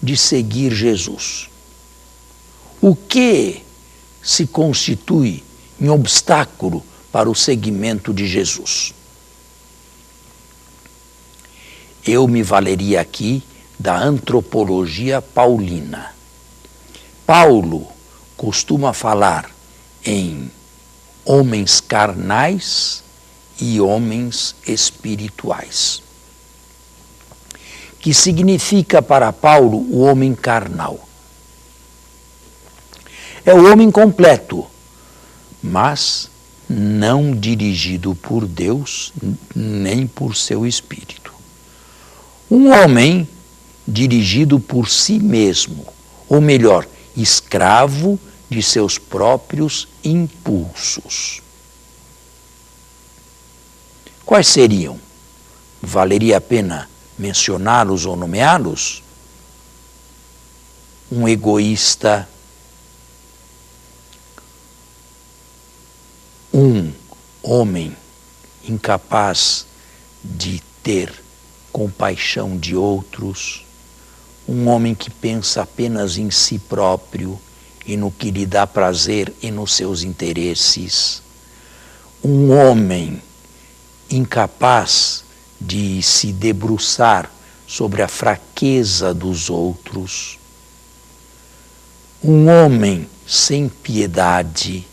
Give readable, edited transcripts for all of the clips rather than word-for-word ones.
de seguir Jesus? O que se constitui em obstáculo para o seguimento de Jesus? Eu me valeria aqui da antropologia paulina. Paulo costuma falar em homens carnais e homens espirituais. Que significa para Paulo o homem carnal? É o homem completo, mas não dirigido por Deus nem por seu espírito. Um homem dirigido por si mesmo, ou melhor, escravo de seus próprios impulsos. Quais seriam? Valeria a pena mencioná-los ou nomeá-los? Um egoísta, um homem incapaz de ter compaixão de outros, um homem que pensa apenas em si próprio e no que lhe dá prazer e nos seus interesses, um homem incapaz de se debruçar sobre a fraqueza dos outros, um homem sem piedade,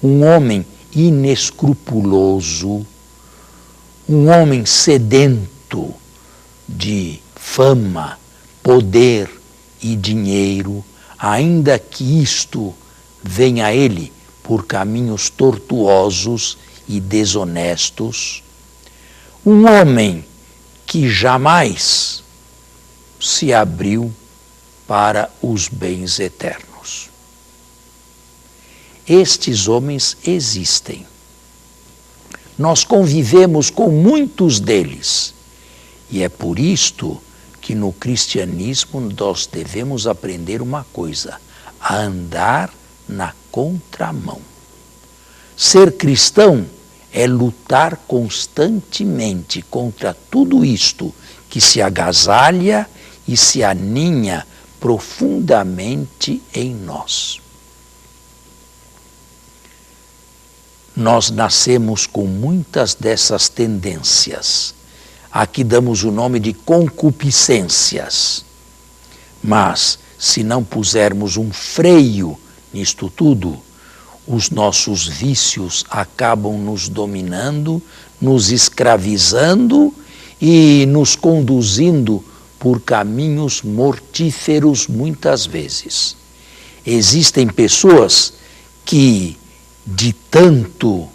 um homem inescrupuloso, um homem sedento de fama, poder e dinheiro, ainda que isto venha a ele por caminhos tortuosos e desonestos, um homem que jamais se abriu para os bens eternos. Estes homens existem. Nós convivemos com muitos deles. E é por isto que no cristianismo nós devemos aprender uma coisa: a andar na contramão. Ser cristão é lutar constantemente contra tudo isto que se agasalha e se aninha profundamente em nós. Nós nascemos com muitas dessas tendências. Aqui damos o nome de concupiscências. Mas, se não pusermos um freio nisto tudo, os nossos vícios acabam nos dominando, nos escravizando e nos conduzindo por caminhos mortíferos muitas vezes. Existem pessoas que, de tanto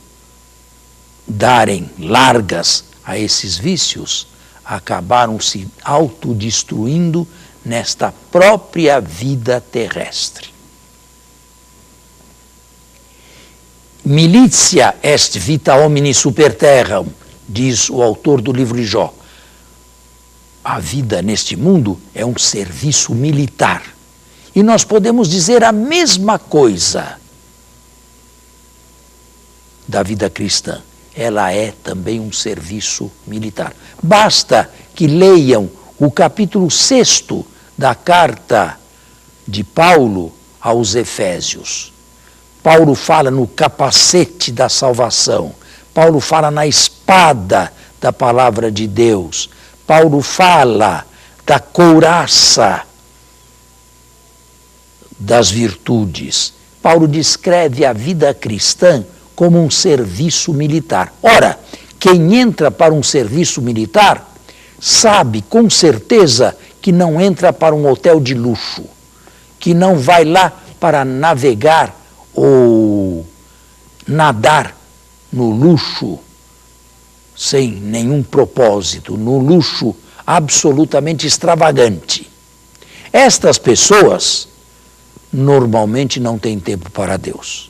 darem largas a esses vícios, acabaram se autodestruindo nesta própria vida terrestre. Militia est vita homini super terram, diz o autor do livro de Jó. A vida neste mundo é um serviço militar. E nós podemos dizer a mesma coisa da vida cristã. Ela é também um serviço militar. Basta que leiam o capítulo 6 da carta de Paulo aos Efésios. Paulo fala no capacete da salvação. Paulo fala na espada da palavra de Deus. Paulo fala da couraça das virtudes. Paulo descreve a vida cristã como um serviço militar. Ora, quem entra para um serviço militar sabe com certeza que não entra para um hotel de luxo, que não vai lá para navegar ou nadar no luxo sem nenhum propósito, no luxo absolutamente extravagante. Estas pessoas normalmente não têm tempo para Deus.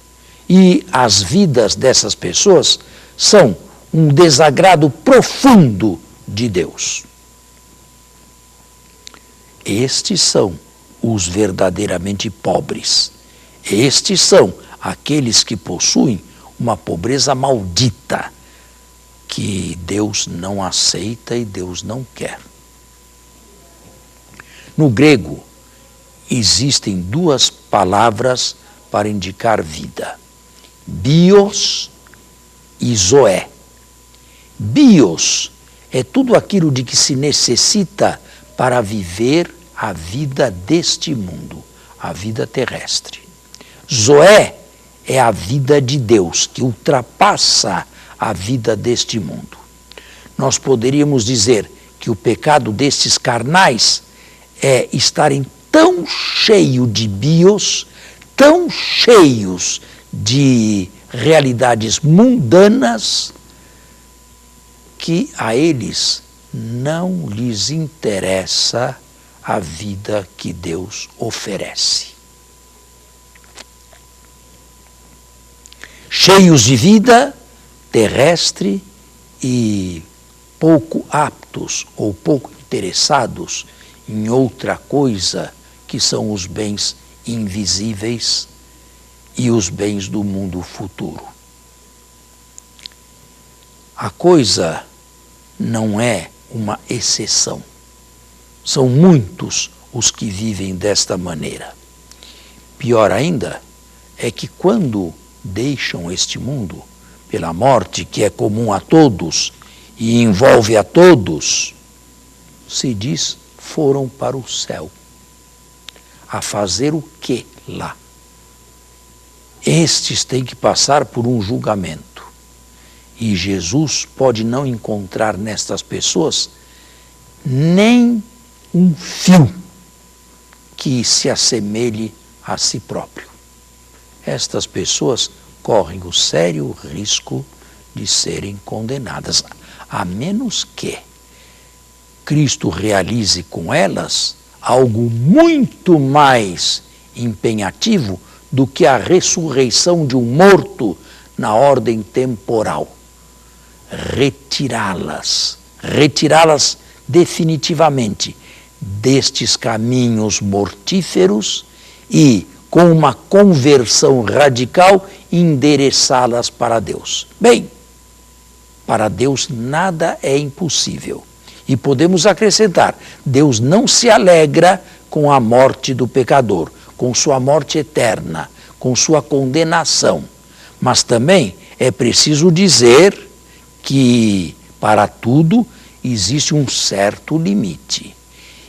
E as vidas dessas pessoas são um desagrado profundo de Deus. Estes são os verdadeiramente pobres. Estes são aqueles que possuem uma pobreza maldita, que Deus não aceita e Deus não quer. No grego, existem duas palavras para indicar vida: bios e zoé. Bios é tudo aquilo de que se necessita para viver a vida deste mundo, a vida terrestre. Zoé é a vida de Deus, que ultrapassa a vida deste mundo. Nós poderíamos dizer que o pecado destes carnais é estarem tão cheios de bios, tão cheios de realidades mundanas, que a eles não lhes interessa a vida que Deus oferece. Cheios de vida terrestre e pouco aptos ou pouco interessados em outra coisa que são os bens invisíveis e os bens do mundo futuro. A coisa não é uma exceção. São muitos os que vivem desta maneira. Pior ainda é que quando deixam este mundo, pela morte que é comum a todos e envolve a todos, se diz, foram para o céu. A fazer o que lá? Estes têm que passar por um julgamento. E Jesus pode não encontrar nestas pessoas nem um fio que se assemelhe a si próprio. Estas pessoas correm o sério risco de serem condenadas, a menos que Cristo realize com elas algo muito mais empenhativo do que a ressurreição de um morto na ordem temporal. Retirá-las definitivamente destes caminhos mortíferos e, com uma conversão radical, endereçá-las para Deus. Bem, para Deus nada é impossível. E podemos acrescentar, Deus não se alegra com a morte do pecador, com sua morte eterna, com sua condenação. Mas também é preciso dizer que para tudo existe um certo limite.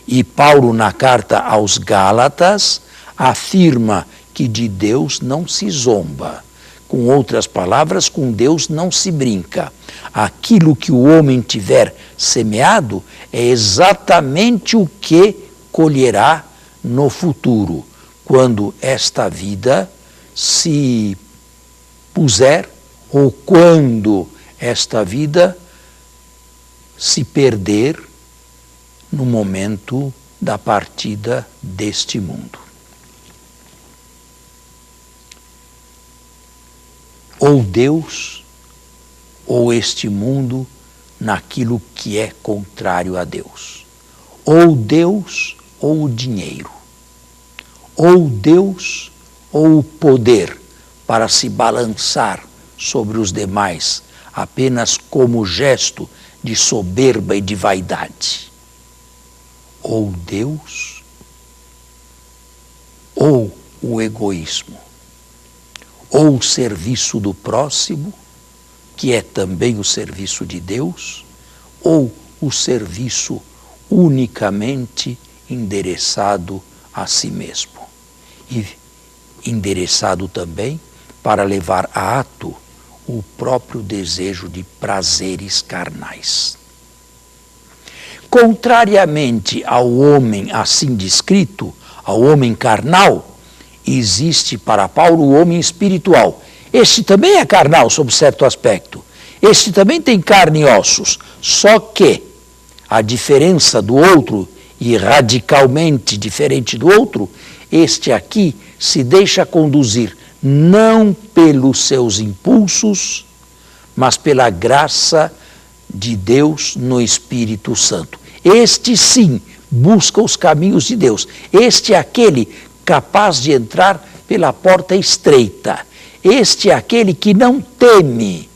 E Paulo, na carta aos Gálatas, afirma que de Deus não se zomba. Com outras palavras, com Deus não se brinca. Aquilo que o homem tiver semeado é exatamente o que colherá no futuro, quando esta vida se puser ou quando esta vida se perder no momento da partida deste mundo. Ou Deus, ou este mundo naquilo que é contrário a Deus. Ou Deus, ou o dinheiro. Ou Deus, ou o poder para se balançar sobre os demais, apenas como gesto de soberba e de vaidade. Ou Deus, ou o egoísmo, ou o serviço do próximo, que é também o serviço de Deus, ou o serviço unicamente endereçado a si mesmo. E endereçado também para levar a ato o próprio desejo de prazeres carnais. Contrariamente ao homem assim descrito, ao homem carnal, existe para Paulo o homem espiritual. Este também é carnal sob certo aspecto. Este também tem carne e ossos, só que a diferença do outro, e radicalmente diferente do outro, este aqui se deixa conduzir não pelos seus impulsos, mas pela graça de Deus no Espírito Santo. Este sim busca os caminhos de Deus. Este é aquele capaz de entrar pela porta estreita. Este é aquele que não teme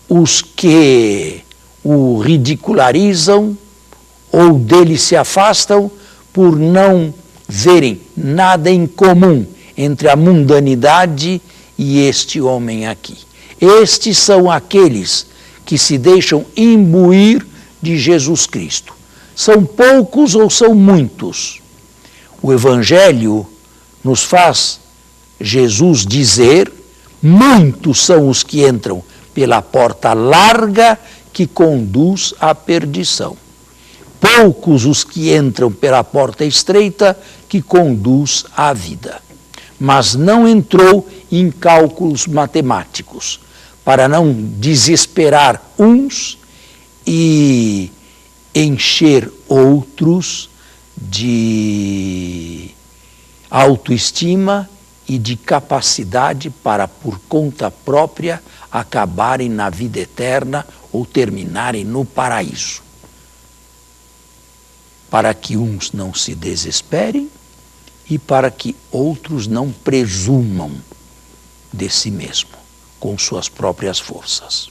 os que o ridicularizam ou dele se afastam por não verem nada em comum entre a mundanidade e este homem aqui. Estes são aqueles que se deixam imbuir de Jesus Cristo. São poucos ou são muitos? O Evangelho nos faz Jesus dizer: muitos são os que entram pela porta larga que conduz à perdição. Poucos os que entram pela porta estreita que conduz à vida. Mas não entrou em cálculos matemáticos, para não desesperar uns e encher outros de autoestima e de capacidade para, por conta própria, acabarem na vida eterna ou terminarem no paraíso. Para que uns não se desesperem e para que outros não presumam de si mesmo, com suas próprias forças.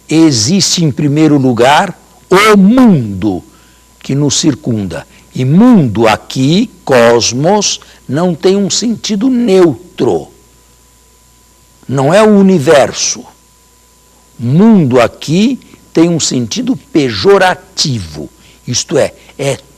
Existe, em primeiro lugar, o mundo que nos circunda. E mundo aqui, cosmos, não tem um sentido neutro. Não é o universo. Mundo aqui tem um sentido pejorativo. Isto é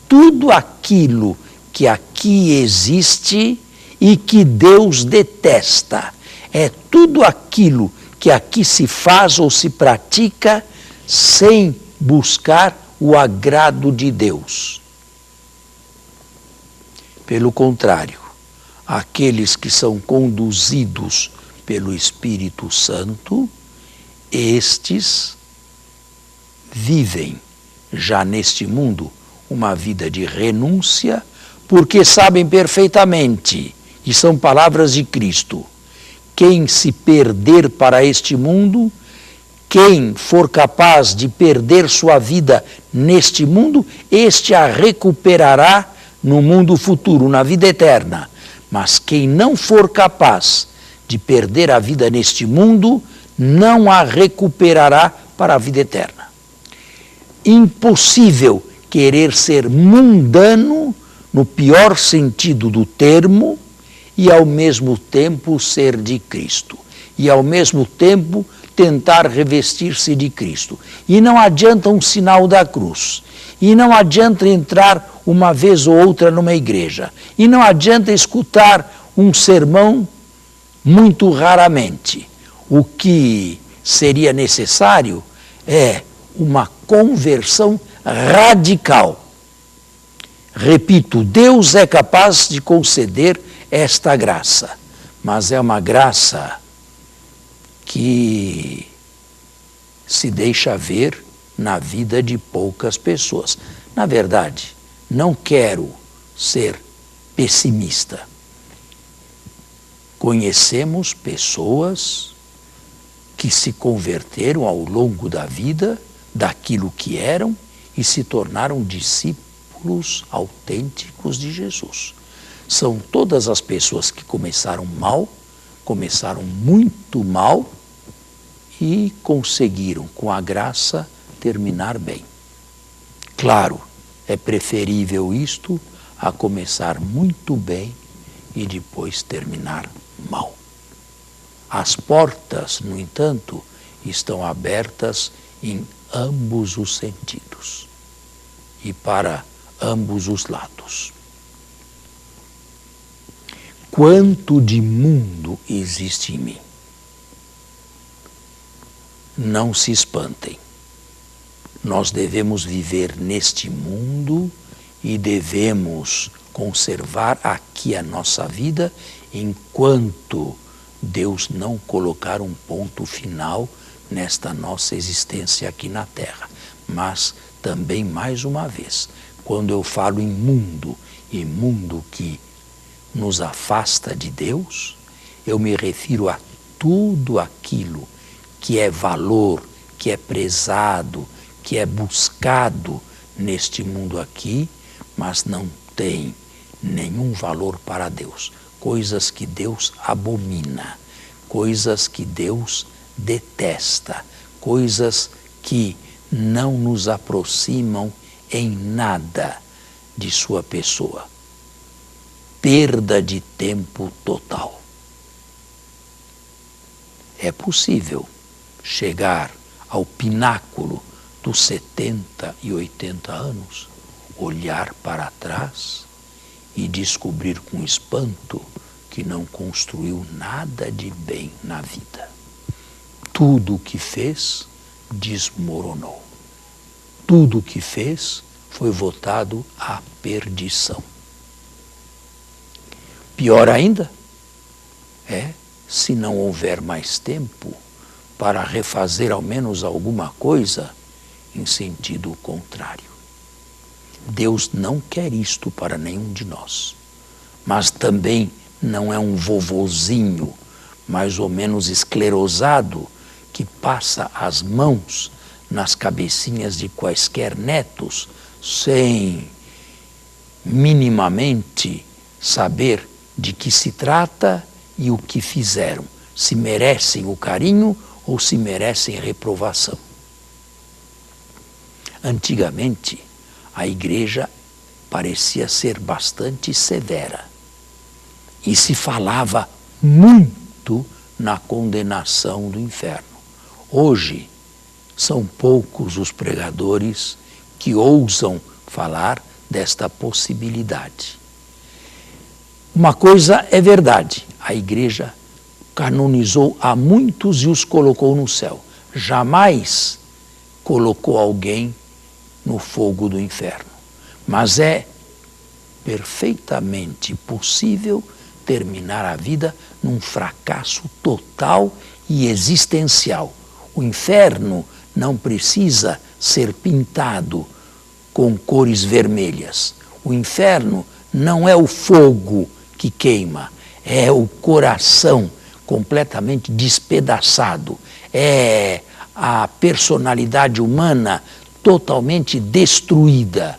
tudo aquilo que aqui existe e que Deus detesta. É tudo aquilo que aqui se faz ou se pratica sem buscar o agrado de Deus. Pelo contrário, aqueles que são conduzidos pelo Espírito Santo, estes vivem já neste mundo uma vida de renúncia, porque sabem perfeitamente, e são palavras de Cristo, quem se perder para este mundo, quem for capaz de perder sua vida neste mundo, este a recuperará no mundo futuro, na vida eterna. Mas quem não for capaz de perder a vida neste mundo, não a recuperará para a vida eterna. Impossível querer ser mundano, no pior sentido do termo, e ao mesmo tempo ser de Cristo. E ao mesmo tempo tentar revestir-se de Cristo. E não adianta um sinal da cruz. E não adianta entrar uma vez ou outra numa igreja. E não adianta escutar um sermão muito raramente. O que seria necessário é uma conversão radical. Repito, Deus é capaz de conceder esta graça, mas é uma graça que se deixa ver na vida de poucas pessoas. Na verdade, não quero ser pessimista. Conhecemos pessoas que se converteram ao longo da vida daquilo que eram e se tornaram discípulos autênticos de Jesus. São todas as pessoas que começaram mal, começaram muito mal e conseguiram, com a graça, terminar bem. Claro, é preferível isto a começar muito bem e depois terminar mal. As portas, no entanto, estão abertas em ambos os sentidos e para ambos os lados. Quanto de mundo existe em mim? Não se espantem. Nós devemos viver neste mundo e devemos conservar aqui a nossa vida enquanto Deus não colocar um ponto final nesta nossa existência aqui na Terra. Mas também, mais uma vez, quando eu falo em mundo, e mundo que nos afasta de Deus, eu me refiro a tudo aquilo que é valor, que é prezado, que é buscado neste mundo aqui, mas não tem nenhum valor para Deus. Coisas que Deus abomina, coisas que Deus detesta, coisas que não nos aproximam em nada de sua pessoa. Perda de tempo total. É possível chegar ao pináculo dos 70 e 80 anos, olhar para trás e descobrir com espanto que não construiu nada de bem na vida. Tudo o que fez desmoronou. Tudo o que fez foi votado à perdição. Pior ainda é se não houver mais tempo para refazer ao menos alguma coisa em sentido contrário. Deus não quer isto para nenhum de nós, mas também não é um vovozinho mais ou menos esclerosado que passa as mãos nas cabecinhas de quaisquer netos sem minimamente saber de que se trata e o que fizeram, se merecem o carinho ou se merecem reprovação. Antigamente, a igreja parecia ser bastante severa e se falava muito na condenação do inferno. Hoje, são poucos os pregadores que ousam falar desta possibilidade. Uma coisa é verdade, a igreja canonizou a muitos e os colocou no céu. Jamais colocou alguém no fogo do inferno. Mas é perfeitamente possível terminar a vida num fracasso total e existencial. O inferno não precisa ser pintado com cores vermelhas. O inferno não é o fogo que queima, é o coração completamente despedaçado, é a personalidade humana totalmente destruída.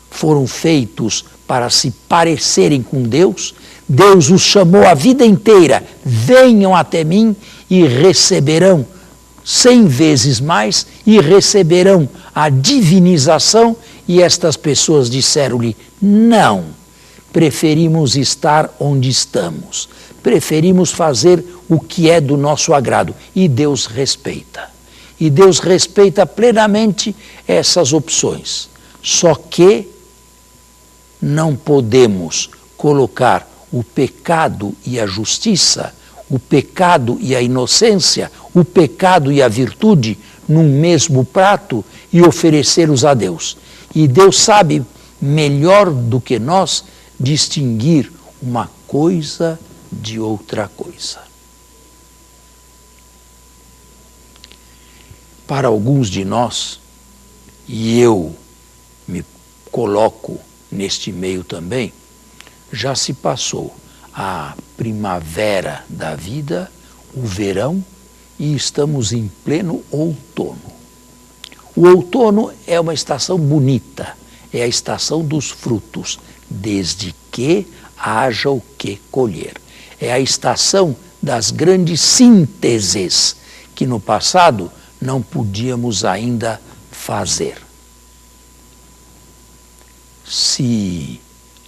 Foram feitos para se parecerem com Deus. Deus os chamou a vida inteira: venham até mim e receberão 100 vezes mais, e receberão a divinização. E estas pessoas disseram-lhe: não, preferimos estar onde estamos, preferimos fazer o que é do nosso agrado. E Deus respeita. E Deus respeita plenamente essas opções. Só que não podemos colocar o pecado e a justiça, o pecado e a inocência, o pecado e a virtude num mesmo prato e oferecê-los a Deus. E Deus sabe melhor do que nós distinguir uma coisa de outra coisa. Para alguns de nós, e eu me coloco neste meio também, já se passou a primavera da vida, o verão, e estamos em pleno outono. O outono é uma estação bonita, é a estação dos frutos, desde que haja o que colher. É a estação das grandes sínteses que no passado não podíamos ainda fazer. Se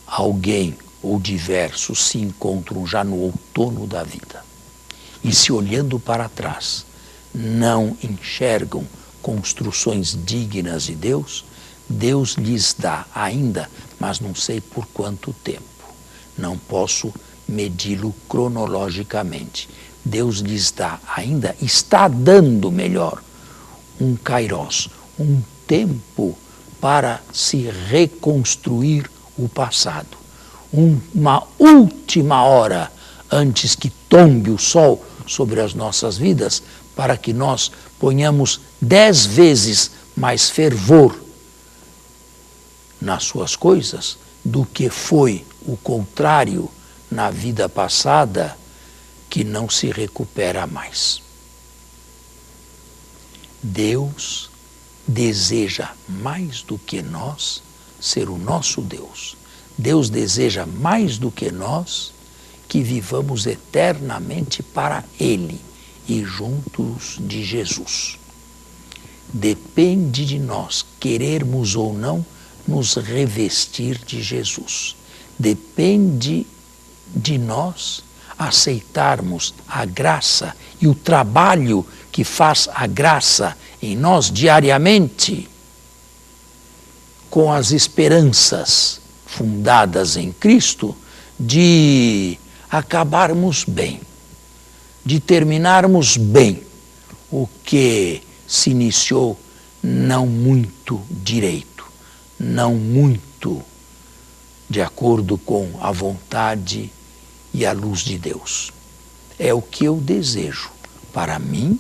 alguém ou diversos se encontram já no outono da vida e se olhando para trás não enxergam construções dignas de Deus, Deus lhes dá ainda, mas não sei por quanto tempo. Não posso medi-lo cronologicamente. Deus lhes dá ainda, está dando melhor, um kairós, um tempo para se reconstruir o passado. Uma última hora antes que tombe o sol sobre as nossas vidas, para que nós ponhamos 10 vezes mais fervor nas suas coisas do que foi o contrário na vida passada, que não se recupera mais. Deus deseja mais do que nós ser o nosso Deus. Deus deseja mais do que nós que vivamos eternamente para Ele e juntos de Jesus. Depende de nós querermos ou não nos revestir de Jesus. Depende de nós aceitarmos a graça e o trabalho que faz a graça em nós diariamente, com as esperanças fundadas em Cristo, de acabarmos bem, de terminarmos bem o que se iniciou não muito direito, não muito de acordo com a vontade e a luz de Deus. É o que eu desejo para mim,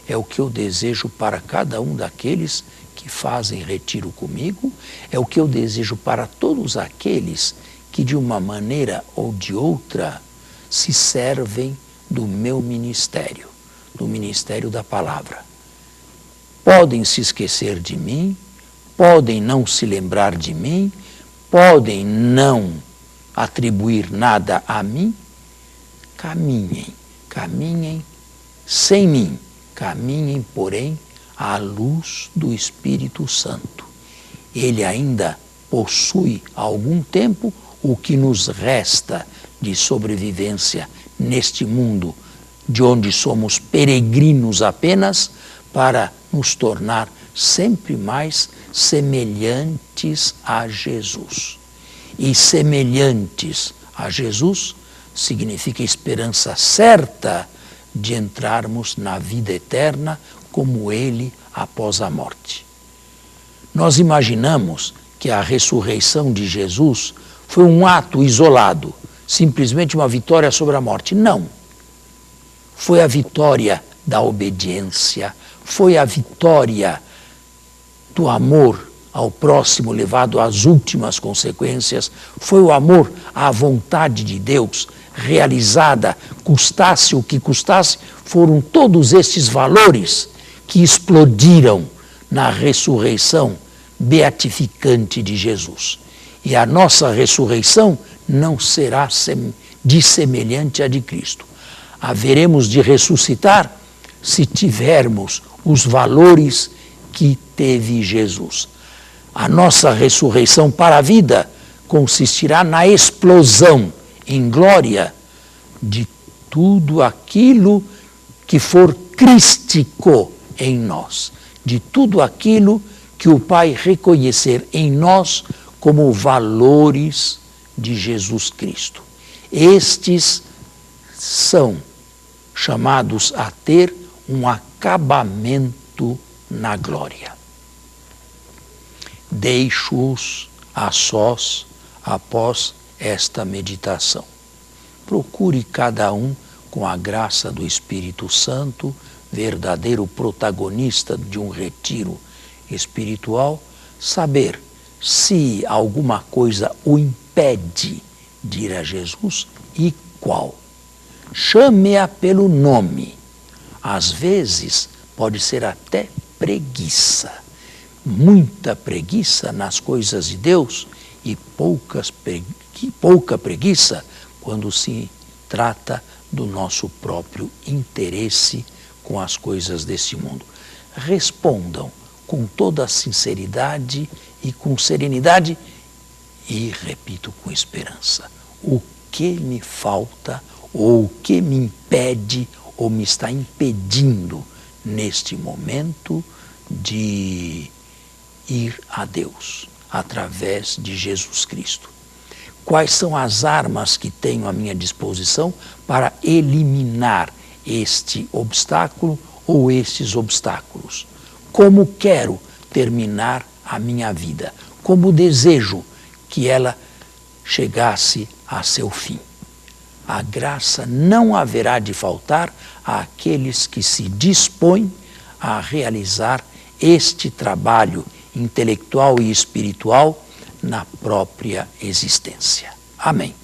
é o que eu desejo para cada um daqueles que fazem retiro comigo, é o que eu desejo para todos aqueles que de uma maneira ou de outra se servem do meu ministério, do ministério da palavra. Podem se esquecer de mim, podem não se lembrar de mim, podem não atribuir nada a mim. Caminhem sem mim, caminhem, porém, à luz do Espírito Santo. Ele ainda possui há algum tempo o que nos resta de sobrevivência neste mundo, de onde somos peregrinos apenas, para nos tornar sempre mais semelhantes a Jesus. E semelhantes a Jesus significa esperança certa de entrarmos na vida eterna como Ele após a morte. Nós imaginamos que a ressurreição de Jesus foi um ato isolado, simplesmente uma vitória sobre a morte. Não. Foi a vitória da obediência, foi a vitória do amor ao próximo levado às últimas consequências, foi o amor à vontade de Deus realizada, custasse o que custasse. Foram todos estes valores que explodiram na ressurreição beatificante de Jesus. E a nossa ressurreição não será dissemelhante à de Cristo. Haveremos de ressuscitar se tivermos os valores que teve Jesus. A nossa ressurreição para a vida consistirá na explosão em glória de tudo aquilo que for crístico em nós, de tudo aquilo que o Pai reconhecer em nós como valores de Jesus Cristo. Estes são chamados a ter um acabamento na glória. Deixo-os a sós após esta meditação. Procure cada um, com a graça do Espírito Santo, verdadeiro protagonista de um retiro espiritual, saber se alguma coisa o impede de ir a Jesus e qual. Chame-a pelo nome. Às vezes pode ser até preguiça. Muita preguiça nas coisas de Deus e pouca preguiça quando se trata do nosso próprio interesse com as coisas desse mundo. Respondam com toda a sinceridade e com serenidade e, repito, com esperança. O que me falta ou o que me impede ou me está impedindo neste momento de ir a Deus através de Jesus Cristo? Quais são as armas que tenho à minha disposição para eliminar este obstáculo ou estes obstáculos? Como quero terminar a minha vida? Como desejo que ela chegasse a seu fim? A graça não haverá de faltar àqueles que se dispõem a realizar este trabalho intelectual e espiritual na própria existência. Amém.